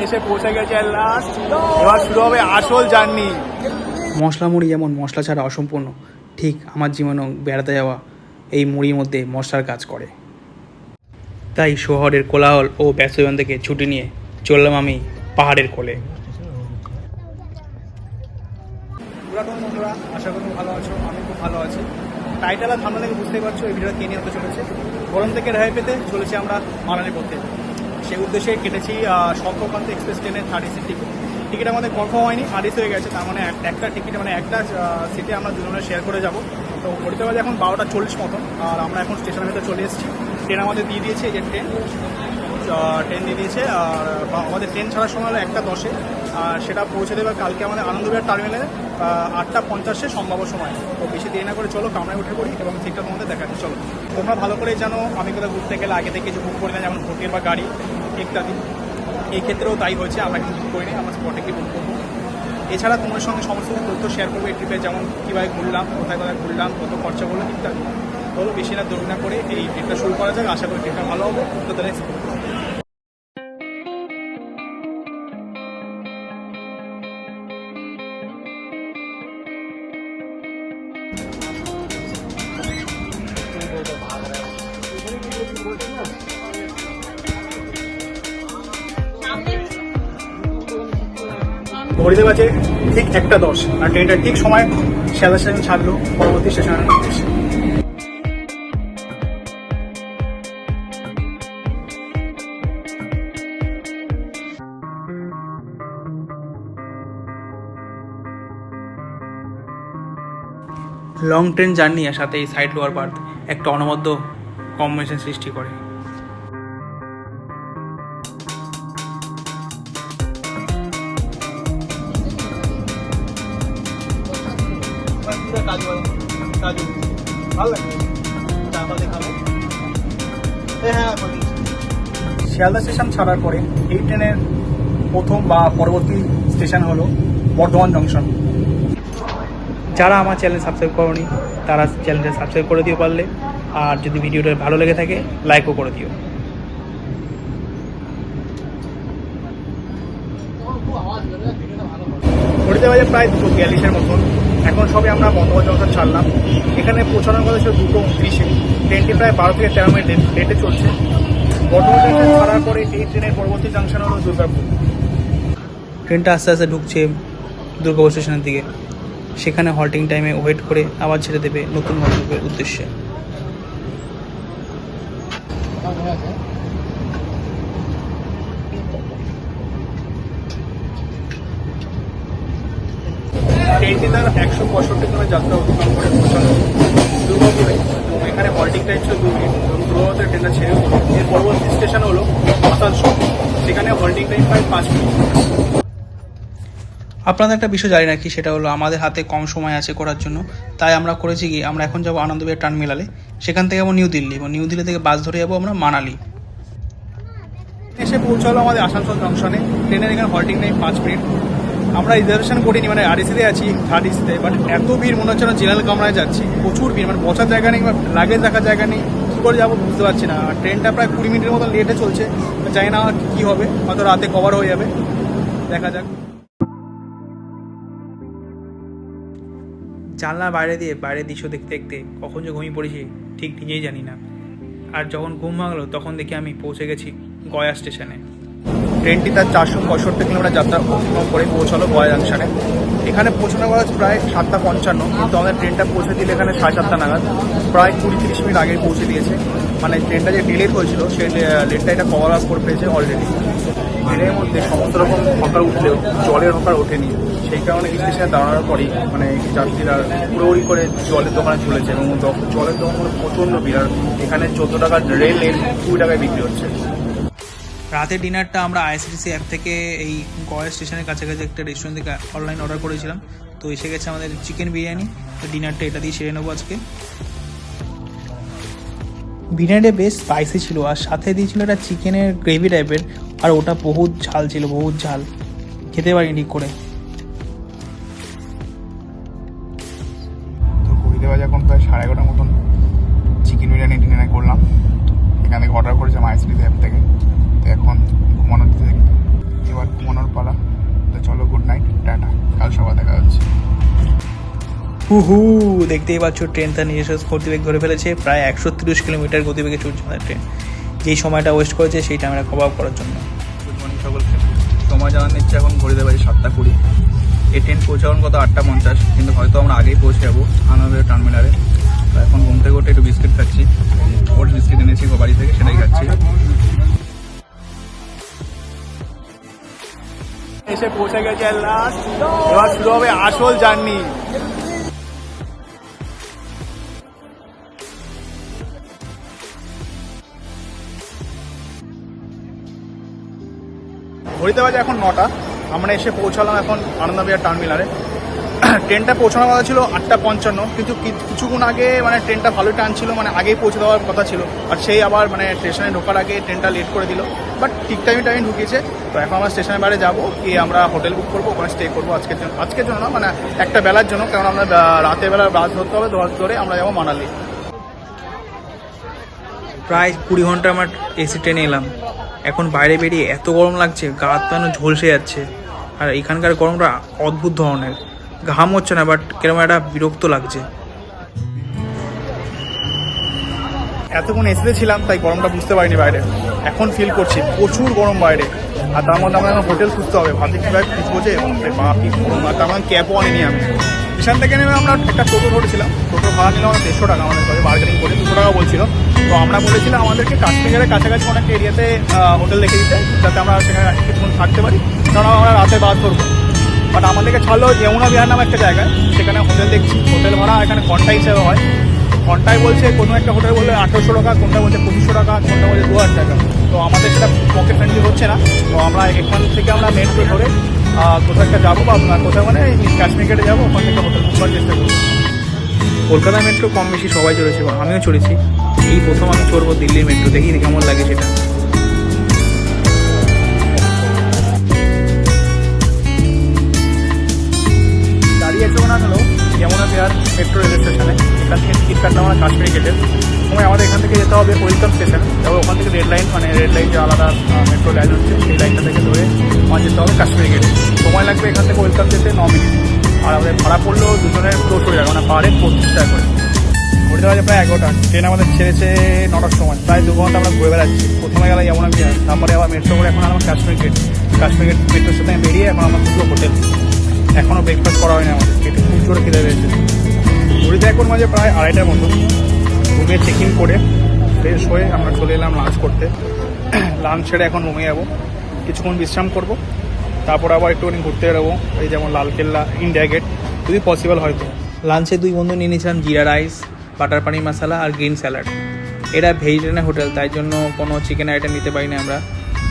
এসে পৌঁছে গেছে লাস্ট, এবার শুরু হবে আসল জার্নি। মশলা মুড়ি যেমন মশলা ছাড়া অসম্পূর্ণ, ঠিক আমার জীবনেও বেড়াতে যাওয়া এই মুড়ির মধ্যে মশলার কাজ করে। তাই শহরের কোলাহল ও ব্যস্তজন থেকে ছুটি নিয়ে চললাম আমি পাহাড়ের কোলে। বন্ধুরা, আশা করি ভালো আছো, আমি খুব ভালো আছি। টাইটেল আর থাম্বনেল থেকে বুঝতেই পারছো এই ভিডিওটা কে নিয়ে হতে চলেছে। গরম থেকে রেহাই পেতে চলেছি আমরা মানালির পথে। সেই উদ্দেশ্যে কেটেছি শঙ্করকান্ত এক্সপ্রেস ট্রেনের 30 সিট টিকিট। টিকিট আমাদের কনফার্ম হয়নি, 30 হয়ে গেছে। তার মানে একটা টিকিট মানে একটা সিটে আমরা দুজনে শেয়ার করে যাব। তো ঘড়িতে বাজে এখন 12:40 মতন, আর আমরা এখন স্টেশনের ভেতরে চলে এসেছি। ট্রেন আমাদের দিয়ে দিয়েছে, এই যে ট্রেন দিয়ে দিয়েছে। আর আমাদের ট্রেন ছাড়ার সময় হলো 1:10, আর সেটা পৌঁছে দেবে কালকে আমাদের আনন্দবিহার টার্মিনালে 8:50 সম্ভাব্য সময়। তো বেশি দেরি না করে চলো কামরায় উঠে পড়ি এবং সিটটা তোমাদের দেখাচ্ছি। চলো, তোমরা ভালো করেই জানো আমি কোথাও ঘুরতে গেলে আগে থেকে কিছু বুক করি না, যেমন হোটেল বা গাড়ি ইত্যাদি। এই ক্ষেত্রেও তাই হয়েছে, আমরা কিছু বুক করিনি, আমরা স্পটে কি বুক করবো। এছাড়া তোমার সঙ্গে সমস্ত তথ্য শেয়ার করবো এই ট্রিপে, যেমন কীভাবে ঘুরলাম, কোথায় কোথায় ঘুরলাম, কত খরচা করলো ইত্যাদি। চলো বেশি না দেরি না করে এই ট্রিপটা শুরু করা যাক। আশা করি ট্রিপটা ভালো হবে। তো তাহলে ঘড়িতে বাজে ঠিক 1:10, আর ট্রেনটা ঠিক সময় শিয়ালদা স্টেশন ছাড়লো পরবর্তী স্টেশনের উদ্দেশ্যে। লং ট্রেন জার্নি আর সাথে এই সাইড লোয়ার বার্থ একটা অনবদ্য কম্বিনেশন সৃষ্টি করে। শিয়ালদা স্টেশন ছাড়ার পরে এই ট্রেনের প্রথম বা পরবর্তী স্টেশন হলো বর্ধমান জংশন। যারা আমার চ্যানেল সাবস্ক্রাইব করোনি তারা চ্যানেলটা সাবস্ক্রাইব করে দিও পারলে, আর যদি ভিডিওটা ভালো লেগে থাকে লাইকও করে দিও। ঘড়িতে বাজে প্রায় 2:42 মতন। এখন সবে আমরা বর্ধমান জংশন ছাড়লাম। এখানে পৌঁছানোর কথা ছিল 2:29। ট্রেনটি প্রায় 12 থেকে 13 মিনিট লেটে চলছে। বর্ধমান জংশন ছাড়ার পরে এই ট্রেনের পরবর্তী জংশন হলো দুর্গাপুর। ট্রেনটা আস্তে আস্তে ঢুকছে দুর্গাপুর স্টেশনের দিকে। সেখানে হল্টিং টাইমে ওয়েট করে আবার ছেড়ে দেবে নতুন গন্তব্যের উদ্দেশ্যে। ট্রেনটি তার 165 কিলোমিটার যাত্রা অতিক্রম করে পৌঁছানো দুর্গাপুরে। এখানে হল্টিং টাইম ছিল 2 মিনিট। দুর্গাপুরে ট্রেনটা ছেড়ে এর পরবর্তী স্টেশন হলো আসানসোল। সেখানে হল্টিং টাইম প্রায় 5 মিনিট। আপনাদের একটা বিষয় জানি রাখি, সেটা হলো আমাদের হাতে কম সময় আছে করার জন্য, তাই আমরা করেছি কি আমরা এখন যাবো আনন্দবিহার টার্মিনালে। সেখান থেকে যাবো নিউ দিল্লি, এবং নিউ দিল্লি থেকে বাস ধরে যাবো আমরা মানালি। এসে পৌঁছালো আমাদের আসানসোল জংশনে। ট্রেনের এখানে হল্টিং টাইম 5 মিনিট। আমরা রিজার্ভেশন করিনি, মানে আরএসিতে আছি, থার্ড এসিতে। বাট এত ভিড় মনে হচ্ছে না জেনারেল কামরায় যাচ্ছি। প্রচুর ভিড়, মানে বসার জায়গা নেই বা লাগেজ রাখার জায়গা নেই। কী করে যাবো বুঝতে পারছি না। আর ট্রেনটা প্রায় 20 মিনিটের মতো লেটে চলছে। জানি না কী হবে, হয়তো রাতে কভার হয়ে যাবে, দেখা যাক। জানলার বাইরে দিয়ে বাইরের দৃশ্য দেখতে দেখতে কখন যে ঘুমিয়ে পড়েছি ঠিক নিজেই জানি না। আর যখন ঘুম ভাঙলো তখন দেখি আমি পৌঁছে গেছি গয়া স্টেশনে। ট্রেনটি তার 465 কিলোমিটার যাত্রা অতিক্রম করে পৌঁছালো গয়া জাংশনে। এখানে পৌঁছানো কথা প্রায় 7:55, কিন্তু আমাদের ট্রেনটা পৌঁছে দিলে এখানে 7:30 নাগাদ। প্রায় 20-30 মিনিট আগে পৌঁছে দিয়েছে। মানে ট্রেনটা যে ডিলেট হয়েছিল সেই লেটটা এটা কভার আপ করে পেয়েছে অলরেডি। ট্রেনের মধ্যে সমস্ত রকম হকার উঠলেও জলের হকার ওঠেনি। সেই কারণে স্টেশনে দাঁড়ানোর পরেই মানে যাত্রীরা উড়োউড়ি করে জলের দোকানে চলেছে, এবং জলের দোকান প্রচণ্ড ভিড়। আর এখানে 14 টাকার রেল লেন 2 টাকায় বিক্রি হচ্ছে। রাতের ডিনারটা আমরা আইআরসিটিসি অ্যাপ থেকে এই গয়া স্টেশনের কাছাকাছি একটা রেস্টুরেন্ট থেকে অনলাইন অর্ডার করেছিলাম। তো এসে গেছে আমাদের চিকেন বিরিয়ানি। তো ডিনারটা এটা দিয়ে সেরে নেবো আজকে। বিরিয়ানিটা বেশ স্পাইসি ছিল, আর সাথে দিয়েছিল একটা চিকেনের গ্রেভি টাইপের, আর ওটা বহুত ঝাল ছিল, বহুত ঝাল, খেতে পারিনি ঠিক করে। তো ঘড়িতে বাজে এখন প্রায় 11:30 মতন। চিকেন বিরিয়ানি ডিনার করলাম, এখান থেকে অর্ডার করেছিলাম আইএসডি অ্যাপ থেকে। তো এখন ঘুমানোর দিকে এবার হুহু, দেখতেই পাচ্ছ ট্রেন তার নিজস্ব গতিবেগ ধরে ফেলেছে। প্রায় 130 কিলোমিটার গতিবেগে চলছে আমাদের ট্রেন। যেই সময়টা ওয়েস্ট করেছে সেইটা আমরা কভার করার জন্য। গুড মর্নিং সকলকে। সময় জানার নিচ্ছে এখন ঘড়িতে বাজে 7:20। এই ট্রেন পৌঁছাবেন কত 8:50, কিন্তু হয়তো আমরা আগেই পৌঁছে যাবো আনন্দবাজার টার্মিনালে। তো এখন ঘুম থেকে উঠে একটু বিস্কিট খাচ্ছি। ওট বিস্কিট এনেছি বাড়ি থেকে, সেটাই খাচ্ছি। এসে পৌঁছে গেছে লাস্ট, এবার শুরু হবে আসল জার্নি। ঘড়িতে বাজে এখন 9টা। আমরা এসে পৌঁছালাম এখন আনন্দবাজার টার্মিনালে। ট্রেনটা পৌঁছানোর কথা ছিল 8:55, কিন্তু কিছুক্ষণ আগে মানে ট্রেনটা ভালোই টানছিল, মানে আগেই পৌঁছে দেওয়ার কথা ছিল। আর সেই আবার মানে স্টেশনে ঢোকার আগে ট্রেনটা লেট করে দিল, বাট ঠিক টাইমে ঢুকিয়েছে। তো এখন আমরা স্টেশনের বাইরে যাবো, গিয়ে আমরা হোটেল বুক করবো, ওখানে স্টে করবো আজকের জন্য না, মানে একটা বেলার জন্য, কারণ আমরা রাতের বেলা বাস ধরতে হবে, ধরে আমরা যাবো মানালি। প্রায় 20 ঘন্টা আমার এসি ট্রেনে এলাম। এখন বাইরে বেরিয়ে এত গরম লাগছে, গা হাত পা ঝলসে যাচ্ছে। আর এখানকার গরমটা অদ্ভুত ধরনের, ঘাম হচ্ছে না, বাট কেরকম একটা বিরক্ত লাগছে। এতক্ষণ এসিতে ছিলাম তাই গরমটা বুঝতে পারিনি বাইরে, এখন ফিল করছি প্রচুর গরম বাইরে। আর তার মধ্যে আমাদের এখন হোটেল খুঁজতে হবে, ভাবছি কীভাবে খুঁজবো যে, কি গরম। আর তার মধ্যে ক্যাবও আনিনি আমি। স্টেশন থেকে নেমে আমরা একটা টোটো ধরেছিলাম, টোটো ভাড়া নিলাম আমরা 150 টাকা, আমাদের কাছে বার্গেনিং করে 200 টাকা বলছিল। তো আমরা বলেছিলাম আমাদেরকে কাশ্মীরের কাছাকাছি অনেক এরিয়াতে হোটেল দেখে দিতে, যাতে আমরা সেখানে কিছুক্ষণ থাকতে পারি, কারণ আমরা রাতে বাস ধরবো। বাট আমাদেরকে ছাড়লো যমুনা বিহার নামে একটা জায়গায়, সেখানে হোটেল দেখছি। হোটেল ভাড়া এখানে ঘন্টা হিসেবে হয়, ঘন্টায় বলছে কোনো একটা হোটেল বললে 1800 টাকা, কোনটা বলছে 2500 টাকা, কোনটা বলছে 2000 টাকা। তো আমাদের সেটা পকেট ফ্রেন্ডলি হচ্ছে না। তো আমরা এখান থেকে আমরা মেট্রো ধরে কোথাও একটা যাবো, বা কোথাও মানে কাশ্মীর গেটে যাবো, ওখান থেকে হোটেল বুক করার চেষ্টা করবো। কলকাতা মেট্রো কম বেশি সবাই চড়েছে, আমিও চড়েছি। এই প্রথম আমি চড়বো দিল্লির মেট্রো, দেখি কেমন লাগে সেটা। দাঁড়িয়ে চলে না হলো যমুনা বিহার মেট্রো রেল স্টেশনে। এখান থেকে টিকিট কাটলাম আমরা কাশ্মীরি গেটের সময়। আমাদের এখান থেকে যেতে হবে ওয়েলকাম স্টেশন, তারপর ওখান থেকে রেড লাইন, মানে রেড লাইন যে আলাদা মেট্রো লাইন হচ্ছে, সেই লাইনটা থেকে ধরে আমার যেতে হবে কাশ্মীরি গেটে। সময় লাগবে এখান থেকে ওয়েলকাম যেতে 9 মিনিট। আর আমাদের ভাড়া পড়লো দুজনের 200 টাকা, মানে পার হেড 25 টাকা করে। ঘুরতে বাজে প্রায় 11টা। ট্রেন আমাদের ছেড়েছে 9টার সময়। প্রায় 2 ঘন্টা আমরা ঘুরে বেড়াচ্ছি। প্রথমে গেলাম যমুনা বিহার, তারপরে আবার মেট্রো করে এখন আমার কাশ্মীর গেট মেট্রোর সাথে বেরিয়ে এখন আমরা দুটো হোটেল। এখনও ব্রেকফাস্ট করা হয়নি আমাদের, একটু খুব জোরে খেতে পেয়েছে। ঘুরিতে এখন মাঝে প্রায় 2:30টার মতো। রুমে চেক ইন করে ফ্রেশ হয়ে আমরা চলে এলাম লাঞ্চ করতে। লাঞ্চ ছেড়ে এখন রুমে যাবো, কিছুক্ষণ বিশ্রাম করবো, তারপর আবার একটুখানি ঘুরতে বেরোবো, এই যেমন লালকেল্লা, ইন্ডিয়া গেট, যদি পসিবল হয়তো। লাঞ্চে 2 বন্ধু নিয়ে নিয়েছিলাম জিরা রাইস, বাটার পানি মশলা আর গ্রিন স্যালাড। এটা ভেজিটেরিয়ান হোটেল, তাই জন্য কোনো চিকেন আইটেম নিতে পারিনি আমরা।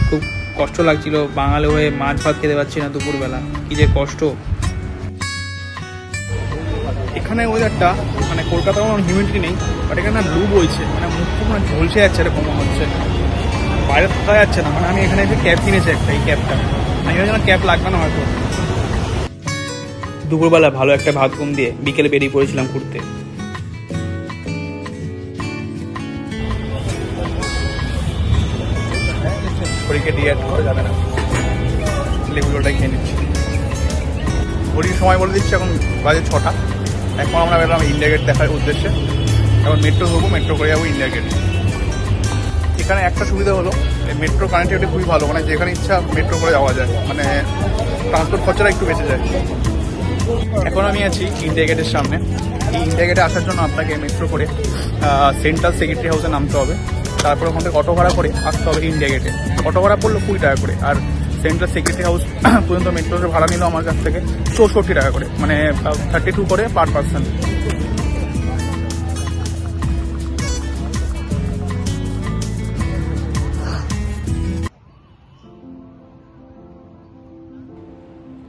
খুব কষ্ট লাগছিল, বাঙালি হয়ে মাছ ভাত খেতে পারছি না দুপুরবেলা, কী যে কষ্ট। এখানে ওয়েদারটা মানে কলকাতার কোনো হিউমিডিটি নেই, বাট এখানে না লু বইছে, মানে মুখ মানে ঝলসে যাচ্ছে, এরকম মনে হচ্ছে। বাইরে থাকা যাচ্ছে না। মানে আমি এখানে এসে ক্যাব কিনেছি একটা, এই ক্যাবটা আমি যেন ক্যাব লাগবে না হয়তো। দুপুরবেলা ভালো একটা ভাত ঘুম দিয়ে বিকেলে বেরিয়ে পড়েছিলাম ঘুরতে। ঘড়িকে ডিয়াট করা যাবে না, লেগুলোটাই খেয়ে নিচ্ছি। ঘড়ির সময় বলে দিচ্ছি, এখন বাজে 6টা। এখন আমরা বেরোলাম ইন্ডিয়া গেট দেখার উদ্দেশ্যে। এখন মেট্রো ধরবো, মেট্রো করে যাবো ইন্ডিয়া গেট। এখানে একটা সুবিধা হলো, মেট্রো কানেক্টিভিটি খুবই ভালো, মানে যেখানে ইচ্ছা মেট্রো করে যাওয়া যায়, মানে ট্রান্সপোর্ট খরচাটা একটু বেঁচে যায়। এখন আমি আছি ইন্ডিয়া গেটের সামনে। এই ইন্ডিয়া গেটে আসার জন্য আপনাকে মেট্রো করে সেন্ট্রাল সেক্রেটারি হাউসে নামতে হবে, তারপরে ওখান থেকে অটো ভাড়া করে আসতে হবে ইন্ডিয়া গেটে। অটো ভাড়া পড়লো 20 টাকা করে, আর সেন্ট্রাল সেক্রেটারি হাউস পর্যন্ত মেট্রোর ভাড়া নিল আমার কাছ থেকে 64 টাকা করে, মানে 32 করে পার পার্সন।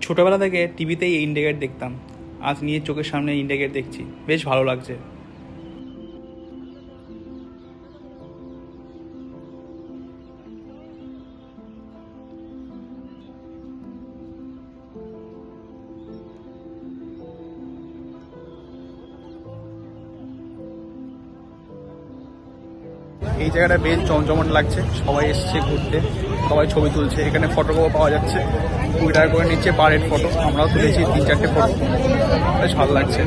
ছোটোবেলা থেকে টিভিতেই ইন্ডিয়া গেট দেখতাম, আজ নিজের চোখের সামনে ইন্ডিয়া গেট দেখছি, বেশ ভালো লাগছে। এই জায়গাটা বেশ জমজমাট লাগছে, সবাই এসছে ঘুরতে, সবাই ছবি তুলছে। এখানে ফটোগ্রাফ পাওয়া যাচ্ছে, 20 টাকা করে নিচ্ছে পার হেড ফটো। আমরাও তুলেছি 3-4টে ফটো, বেশ ভালো লাগছে।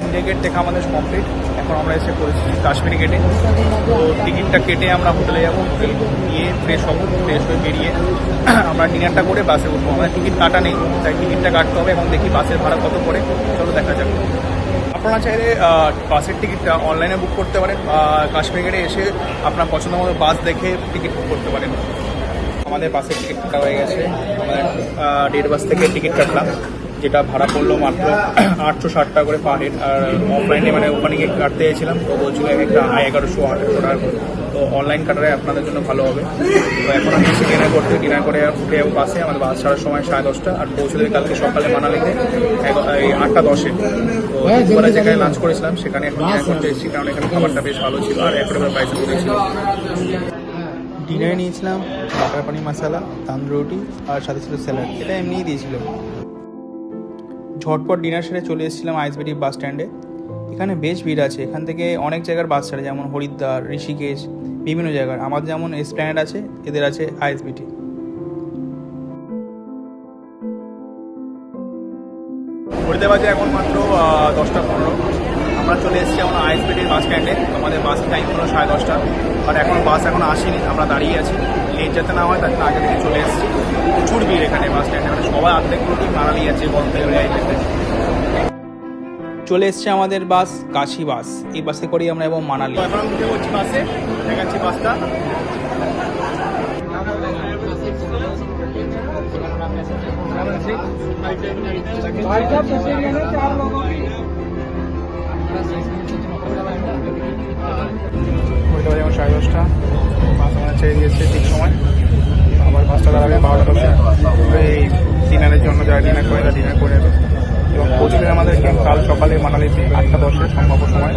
ইন্ডিয়া গেট দেখা আমাদের কমপ্লিট। এখন আমরা এসে পড়েছি কাশ্মীরি গেটে। তো টিকিটটা কেটে আমরা হোটেলে যাবো, হোটেল গিয়ে ফ্রেশ হবো, ফ্রেশ হয়ে বেরিয়ে আমরা ডিনারটা করে বাসে উঠবো। আমাদের টিকিট কাটা নেই, তাই টিকিটটা কাটতে হবে। এখন দেখি বাসের ভাড়া কত পড়ে, চলো দেখা যাক। আপনারা চাইলে বাসের টিকিটটা অনলাইনে বুক করতে পারেন, বা কাশ্মীরি গেটে এসে আপনার পছন্দ মতো বাস দেখে টিকিট বুক করতে পারেন। আমাদের বাসের টিকিট কাটা হয়ে গেছে, আমাদের 1.5 বাস থেকে টিকিট কাটলাম, যেটা ভাড়া পড়লো মাত্র 860 টাকা করে পার হেড। আর অফলাইনে মানে ওখানে গিয়ে কাটতে চাইছিলাম, তো বলছিল একটা 1100-1800 টাকা করে। তো অনলাইন কাটারে আপনাদের জন্য ভালো হবে। তো এখন আমি এসে ডিনার করতে, ডিনার করে উঠে যাবো বাসে। আমাদের বাস ছাড়ার সময় 10:30, আর পৌঁছে দেবে কালকে সকালে মানালিতে 8টা 10-এ। তো দুপুরে যেখানে লাঞ্চ করেছিলাম সেখানে এখন ডিনার করতে এসেছি, কারণ এখানে খাবারটা বেশ ভালো ছিল আর অ্যাফোর্ডেবল প্রাইসে করেছিল। ডিনারে নিয়েছিলাম বাটার পানির মশলা, তান্দুরি আর সাথে ছিল স্যালাড, এটা এমনিই দিয়েছিল। ঝটপট ডিনার সেরে চলে এসেছিলাম আইএসবিটি বাস স্ট্যান্ডে। এখানে বেশ ভিড় আছে, এখান থেকে অনেক জায়গার বাস ছাড়ে, যেমন হরিদ্বার, ঋষিকেশ, বিভিন্ন জায়গার। আমাদের যেমন এসপ্ল্যানেড আছে, এদের আছে আইএসবিটি। ঘুরতে বাজে এখন মাত্র 10টা 15। আমরা চলে এসেছি এখন আইএসবিটির বাস স্ট্যান্ডে। আমাদের বাস টাইম হলো 10:30, আর এখন বাস এখন আসেনি, আমরা দাঁড়িয়ে আছি। লেট যাতে না হয় তার জন্য আগে থেকে চলে এসেছি। প্রচুর ভিড় এখানে বাস স্ট্যান্ডে, মানে সবাই অর্ধেক লোকই মানালি আছে গরম থেকে আইএসবিতে। চলে এসছে আমাদের বাস, কাশি বাস। এই বাসে করেই আমরা এবং মানালি। এখন আমি উঠে পড়ছি বাসে, দেখাচ্ছি বাসটা। এখন 10:30, বাস আমরা ছেড়ে দিয়েছে ঠিক সময়। আবার বাসটা দাঁড়াবে 12টা 10। এই ডিনারের জন্য যারা ডিনার করে তারা ডিনার করে নেবে। এবং পৌঁছবে আমাদের কাল সকালে মানালিতে 8টা 10 সম্ভাব্য সময়।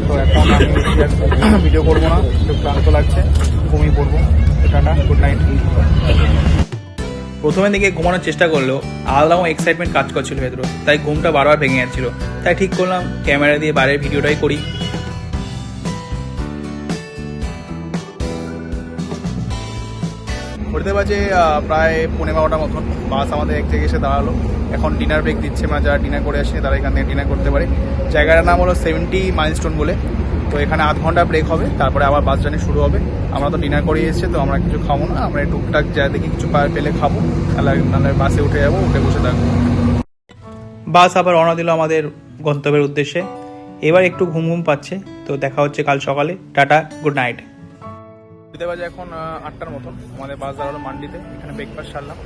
তো এখন আমি ভিডিও করবো না, একটু ক্লান্ত লাগছে, ঘুমিয়ে পড়বো। Tata, good night. প্রথমে দিকে ঘুমানোর চেষ্টা করলেও আলাদা এক্সাইটমেন্ট কাজ করছিল ভেতরে, তাই ঘুমটা বারবার ভেঙে যাচ্ছিল। তাই ঠিক করলাম ক্যামেরা দিয়ে বাইরের ভিডিওটাই করি। ঘুরতে বাজে প্রায় 12:15 মতন। বাস আমাদের এক জায়গায় এসে দাঁড়ালো। এখন ডিনার ব্রেক দিচ্ছে, মানে যারা ডিনার করে আসেনি তারা এখান থেকে ডিনার করতে পারে। জায়গাটার নাম হলো 70 মাইলস্টোন বলে। তো এখানে আধ ঘন্টা ব্রেক হবে, তারপরে আবার বাস জার্নি শুরু হবে। আমরা তো ডিনার করে এসেছি, তো আমরা কিছু খাবো না, আমরা টুকটাক যা দেখি কিছু পেলে খাবো, নাহলে বাসে উঠে যাবো, উঠে বসে থাকবো। বাস আবার রওনা দিল আমাদের গন্তব্যের উদ্দেশ্যে। এবার একটু ঘুম ঘুম পাচ্ছে, তো দেখা হচ্ছে কাল সকালে। Tata, good night. ঘুরতে বাজে এখন 8টার মতন। আমাদের বাস দাঁড়ালো মান্ডিতে। এখানে ব্রেকফাস্ট সারলাম।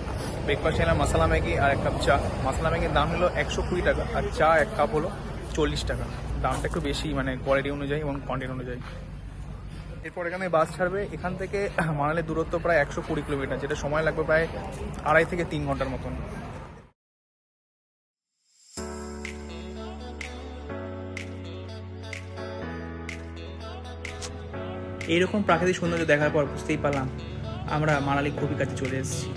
ব্রেকফাস্ট নিলাম মশলা ম্যাগি আর 1 কাপ চা। মশলা ম্যাগির দাম হলো 120 টাকা, আর চা 1 কাপ হলো 40 টাকা। দামটা একটু বেশি, মানে কোয়ালিটি অনুযায়ী এবং কোয়ান্টিটি অনুযায়ী। এরপর এখানে বাস ছাড়বে। এখান থেকে মানালির দূরত্ব প্রায় 120 কিলোমিটার, যেটা সময় লাগবে প্রায় 2.5 থেকে 3 ঘন্টার মতন। এইরকম প্রাকৃতিক সৌন্দর্য দেখার পর বুঝতেই পারলাম আমরা মানালি খুবই কাছে চলে এসেছি।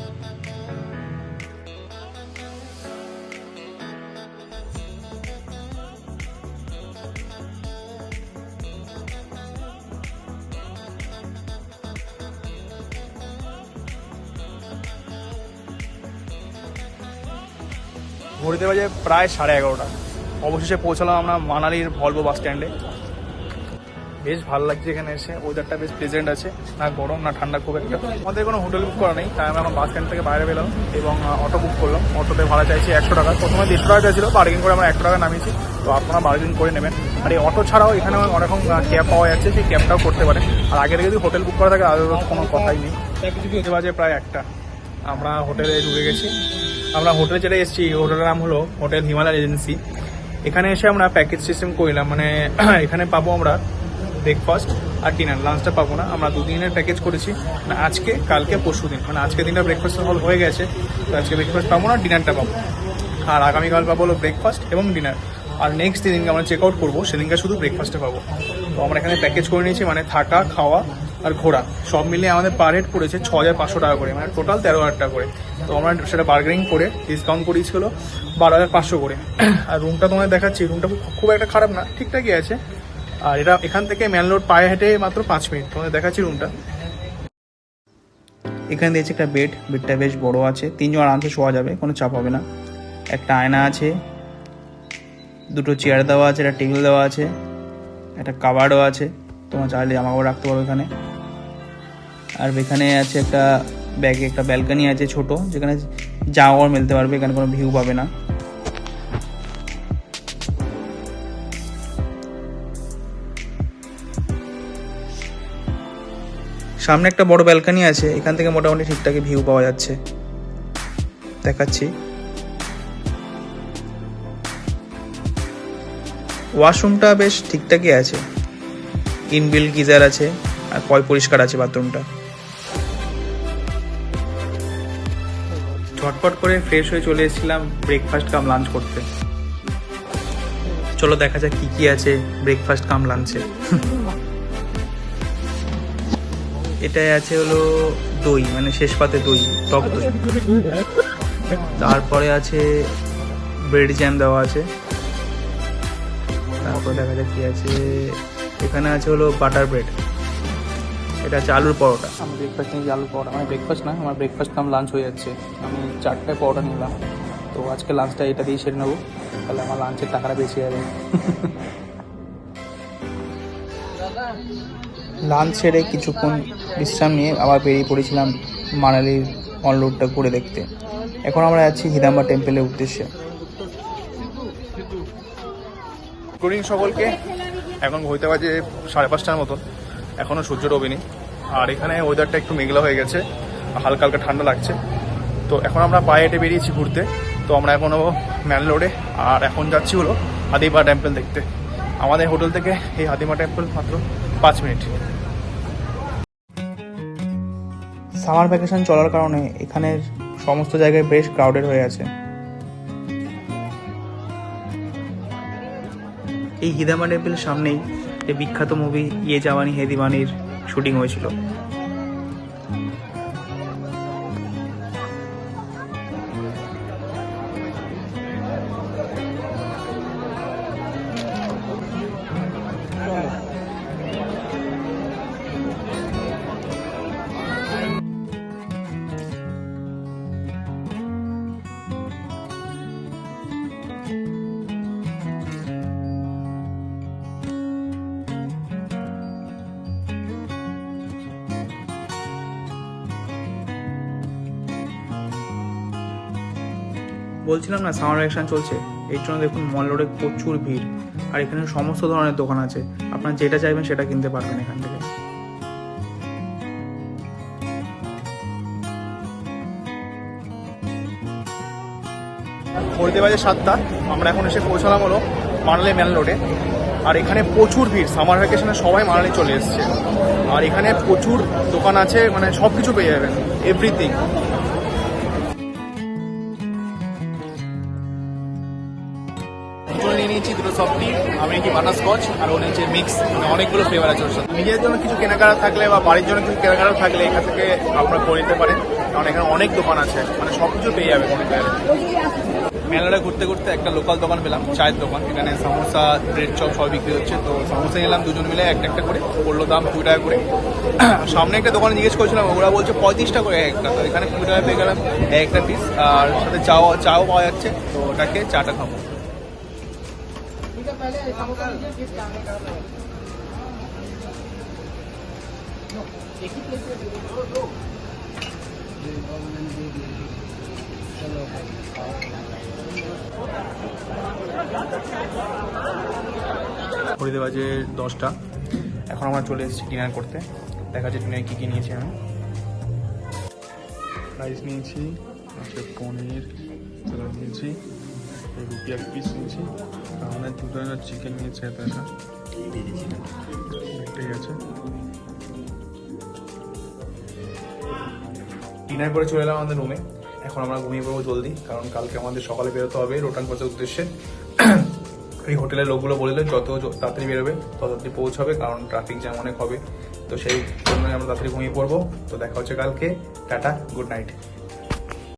ঘুরতে বাজে প্রায় 11:30। অবশেষে পৌঁছালাম আমরা মানালির ভলভো বাস স্ট্যান্ডে। বেশ ভালো লাগছে এখানে এসে, ওয়েদারটা বেশ প্লেজেন্ট আছে, না গরম না ঠান্ডা খুব একটা। আমাদের কোনো হোটেল বুক করা নেই, তাই আমরা এখন বাস স্ট্যান্ড থেকে বাইরে পেলাম এবং অটো বুক করলাম। অটোতে ভাড়া চাইছি 100 টাকা। প্রথমে 150 টাকা চাইছিল, বার্গেন করে আমরা 100 টাকা নামিয়েছি। তো আপনারা বার্গেন করে নেবেন। আর এই অটো ছাড়াও এখানে অনেক রকম ক্যাব পাওয়া যাচ্ছে, সেই ক্যাবটাও করতে পারেন। আর আগে থেকে যদি হোটেল বুক করা থাকে আরও কোনো কথাই নেই। কিছু বাজে প্রায় 1টা। আমরা হোটেলে ঢুকে গেছি। আমরা হোটেলে যেটা এসেছি, হোটেলের নাম হলো হোটেল হিমালয় এজেন্সি। এখানে এসে আমরা প্যাকেজ সিস্টেম করলাম, মানে এখানে পাবো আমরা ব্রেকফাস্ট আর ডিনার, লাঞ্চটা পাবো না। আমরা 2 দিনের প্যাকেজ করেছি, মানে আজকে, কালকে, পরশু দিন। মানে আজকে দিনটা ব্রেকফাস্ট হল হয়ে গেছে, তো আজকে ব্রেকফাস্ট পাবো না, ডিনারটা পাবো। আর আগামীকাল পাবো হলো ব্রেকফাস্ট এবং ডিনার। আর নেক্সট দিনকে আমরা চেক আউট করবো, সেদিনকে শুধু ব্রেকফাস্টে পাবো। তো আমরা এখানে প্যাকেজ করে নিয়েছি, মানে থাকা, খাওয়া আর ঘোড়া সব মিলিয়ে আমাদের পার হেড পড়েছে 6,500 টাকা করে, মানে টোটাল 13,000 টাকা করে। তো আমরা সেটা বার্গেনিং করে ডিসকাউন্ট করিয়েছিল 12,500 করে। আর রুমটা তোমাদের দেখাচ্ছি, রুমটা খুব একটা খারাপ না, ঠিকঠাকই আছে। আর এটা এখান থেকে ম্যান রোড পায়ে হেঁটে মাত্র 5 মিনিট। তোমাদের দেখাচ্ছি রুমটা। এখানে দিয়েছে একটা বেডটা বেশ বড় আছে, 3 জন আরামসে শোয়া যাবে, কোনো চাপ হবে না। একটা আয়না আছে, 2টো চেয়ার দেওয়া আছে, একটা টেবিল দেওয়া আছে, একটা কাবার্ডও আছে, তোমার চাইলে জামা কাপড় রাখতে পারো এখানে। আর এখানে আছে একটা ব্যাগে একটা ব্যালকনি আছে ছোট, যেখানে জামা কাপড় মেলতে পারবে, এখানে কোনো ভিউ পাবে না। সামনে একটা বড় ব্যালকনি আছে, এখান থেকে মোটামুটি ঠিকঠাক ভিউ পাওয়া যাচ্ছে, দেখাচ্ছি। ওয়াশরুমটা বেশ ঠিকঠাকই আছে, ইনবিল্ট গিজার আছে, আর পরিষ্কার আছে বাথরুমটা। ঝটপট করে ফ্রেশ হয়ে চলে এসেছিলাম ব্রেকফাস্ট কাম লাঞ্চ করতে। চলো দেখা যাক কি কি আছে ব্রেকফাস্ট কাম লাঞ্চে। এটাই আছে হলো দই, মানে শেষ পাতে দই, টক দই। তারপরে আছে ব্রেড জ্যাম দেওয়া আছে। তারপর দেখা যাক কি আছে, এখানে আছে হলো বাটার ব্রেড, এটা আছে আলুর পরোটা। আমি ব্রেকফাস্ট নিয়েছি আলুর পরোটা, মানে ব্রেকফাস্ট না, আমার ব্রেকফাস্ট কাম লাঞ্চ হয়ে যাচ্ছে। আমি 4টায় পরোটা নিলাম, তো আজকে লাঞ্চটা এটা দিয়েই সেরে নেবো, তাহলে আমার লাঞ্চের টাকাটা বেঁচে যাবে। লাঞ্চ সেরে কিছুক্ষণ বিশ্রাম নিয়ে আবার বেরিয়ে পড়েছিলাম মানালির অন রোডটা ঘুরে দেখতে। এখন আমরা যাচ্ছি হিদাম্বা টেম্পলের উদ্দেশ্যে। গুড ইভিনিং সকলকে। এখন হইতে বাজে 5:30টার মতন, এখনও সূর্য ডোবেনি। আর এখানে ওয়েদারটা একটু মেঘলা হয়ে গেছে, হালকা হালকা ঠান্ডা লাগছে। তো এখন আমরা পায়ে হেঁটে বেরিয়েছি ঘুরতে। তো আমরা এখনও ম্যান রোডে, আর এখন যাচ্ছি হলো হাতিমা টেম্পল দেখতে। আমাদের হোটেল থেকে এই হাতিমা টেম্পল মাত্র 5 মিনিট। সামার ভ্যাকেশন চলার কারণে এখানের সমস্ত জায়গায় বেশ ক্রাউডেড হয়ে আছে। এই হিদাম্বা টেম্পলের সামনেই এই বিখ্যাত মুভি ইয়ে জাওয়ানি হে দিওয়ানির শুটিং হয়েছিল। বলছিলাম না সামার ভ্যাকেশন চলছে, এর জন্য দেখুন মল রোডে প্রচুর ভিড়। আর এখানে সমস্ত ধরনের দোকান আছে, আপনারা যেটা চাইবেন সেটা কিনতে পারবেন এখান থেকে। ঘুরতে বাজে 7টা, আমরা এখন এসে পৌঁছালাম হলো মানালি ম্যান রোডে। আর এখানে প্রচুর ভিড়, সামার ভ্যাকেশনে সবাই মানালি চলে এসছে। আর এখানে প্রচুর দোকান আছে, মানে সব কিছু পেয়ে যাবেন, এভরিথিং। নিয়ে নিয়েছি 2টো সফটি, আমি নিয়েছি বাটারস্কচ, আর ও নিয়েছে মিক্স, মানে অনেকগুলো ফ্লেভার আছে ওর সাথে। নিজের জন্য কিছু কেনাকাটা থাকলে বা বাড়ির জন্য কিছু কেনাকাটা থাকলে এখান থেকে আপনারা করে নিতে পারেন, কারণ এখানে অনেক দোকান আছে, মানে সব কিছু পেয়ে যাবেন অনেক জায়গায়। মেলাটা ঘুরতে ঘুরতে একটা লোকাল দোকান পেলাম, চায়ের দোকান। এখানে সমোসা, ব্রেড চপ সব বিক্রি হচ্ছে। তো সমোসা নিলাম, দুজন মিলে একটা একটা করে, পড়লো দাম 2 টাকা করে। সামনে একটা দোকানে জিজ্ঞেস করছিলাম, ওরা বলছে 35 টাকা করে একটা। তো এখানে 2 টাকা পেয়ে গেলাম একটা পিস, আর সাথে চাও পাওয়া যাচ্ছে। তো ওটাকে চাটা খাবো। ঘড়িতে বাজে 10টা, এখন আমরা চলে এসেছি ডিনার করতে। দেখা যাচ্ছে ডিনারে কী কী নিয়েছি আমি। রাইস নিয়েছি, পনির নিয়েছি, রুটি 1 পিস নিয়েছি, আমাদের 2 ধরনের চিকেন নিয়েছি, একটাই আছে। ডিনার করে চলে এলাম আমাদের রুমে। এখন আমরা ঘুমিয়ে পড়বো জলদি, কারণ কালকে আমাদের সকালে বেরোতে হবে রোটাং পথের উদ্দেশ্যে। এই হোটেলের লোকগুলো বললে যত তাড়াতাড়ি বেরোবে তত তাড়াতাড়ি পৌঁছাবে, কারণ ট্রাফিক জ্যাম অনেক হবে। তো সেই জন্য আমরা তাড়াতাড়ি ঘুমিয়ে পড়বো। তো দেখা হচ্ছে কালকে। Tata, good night.